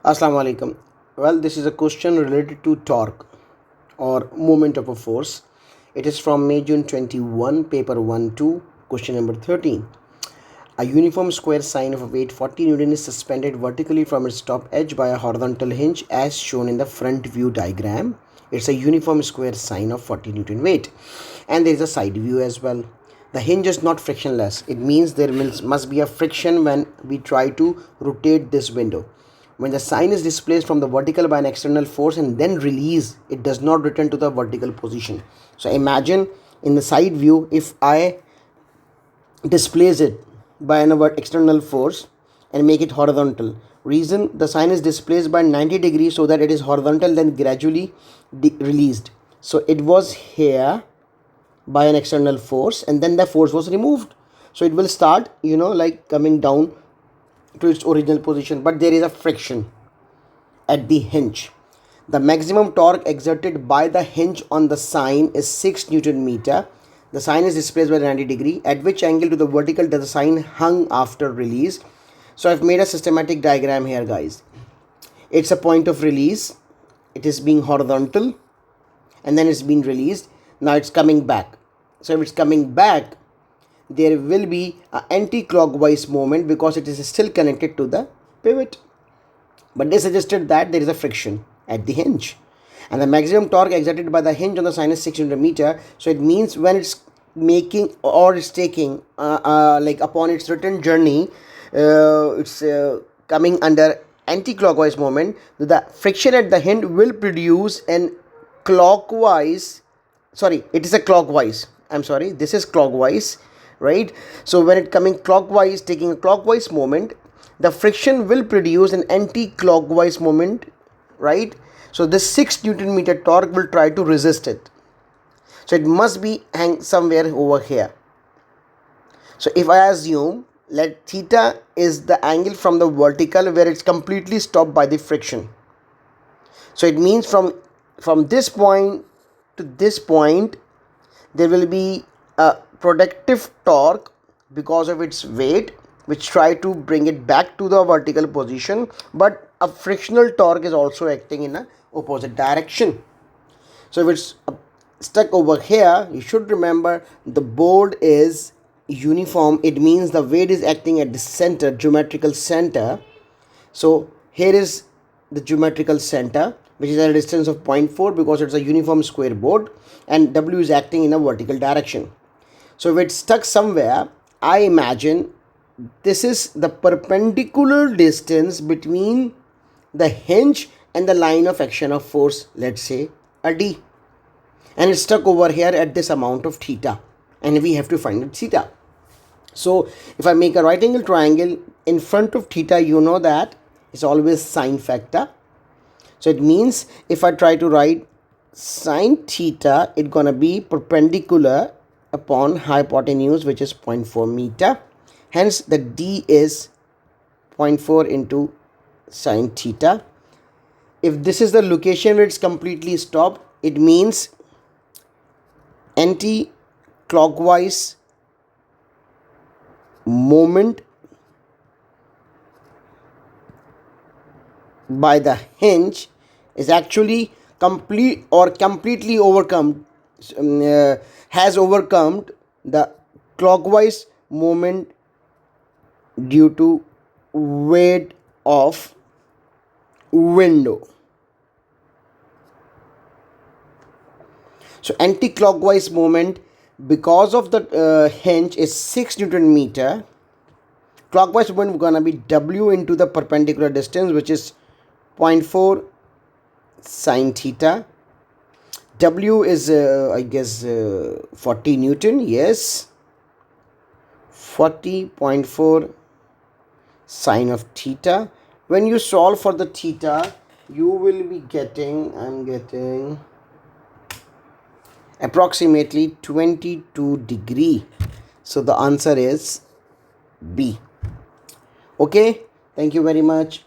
Assalamu alaikum. Well, this is a question related to torque or moment of a force. It is from May June 21, paper 1 2, question number 13. A uniform square sine of a weight 40 Newton is suspended vertically from its top edge by a horizontal hinge as shown in the front view diagram. It's a uniform square sine of 40 Newton weight. And there is a side view as well. The hinge is not frictionless. It means there must be a friction when we try to rotate this window. When the sine is displaced from the vertical by an external force and then released, it does not return to the vertical position. So imagine in the side view, if I displace it by an external force and make it horizontal. Reason, the sine is displaced by 90 degrees so that it is horizontal, then gradually released. So it was here by an external force and then the force was removed. So it will start, like coming down to its original position, but there is a friction at the hinge. The maximum torque exerted by the hinge on the sine is 6 Newton meter. The sine is displaced by 90 degree. At which angle to the vertical does the sine hung after release? So I've made a systematic diagram here, guys. It's a point of release. It is being horizontal and then it's been released. Now it's coming back. So if it's coming back, there will be an anti-clockwise movement because it is still connected to the pivot. But they suggested that there is a friction at the hinge. And the maximum torque exerted by the hinge on the sine is 6 Newton meter. So it means when it's making or it's taking, like upon its return journey, it's coming under anti-clockwise moment. The friction at the hinge will produce an clockwise, it is a clockwise. I'm sorry, this is clockwise. Right, so when it coming clockwise, taking a clockwise moment, the friction will produce an anti-clockwise moment, right? So this 6 Newton meter torque will try to resist it. So it must be hang somewhere over here. So if I assume let theta is the angle from the vertical where it's completely stopped by the friction. So it means from this point to this point, there will be a productive torque because of its weight, which try to bring it back to the vertical position, but a frictional torque is also acting in a opposite direction. So if it's stuck over here, you should remember the board is uniform. It means the weight is acting at the center, geometrical center. So here is the geometrical center, which is at a distance of 0.4 because it's a uniform square board, and W is acting in a vertical direction. So if it's stuck somewhere, I imagine this is the perpendicular distance between the hinge and the line of action of force, let's say a D. And it's stuck over here at this amount of theta. And we have to find the theta. So if I make a right angle triangle in front of theta, you know that it's always sine factor. So it means if I try to write sine theta, it's gonna be perpendicular upon hypotenuse, which is 0.4 meter. Hence the D is 0.4 into sine theta. If this is the location where it's completely stopped, it means anti-clockwise moment by the hinge is actually completely overcome, has overcome the clockwise moment due to weight of window. So anti-clockwise moment because of the hinge is 6 Newton meter. Clockwise moment is gonna be W into the perpendicular distance, which is 0.4 sine theta. W is I guess 40 Newton. Yes, 40.4 sine of theta. When you solve for the theta, you will be getting, I'm getting approximately 22 degree. So the answer is B. Okay, thank you very much.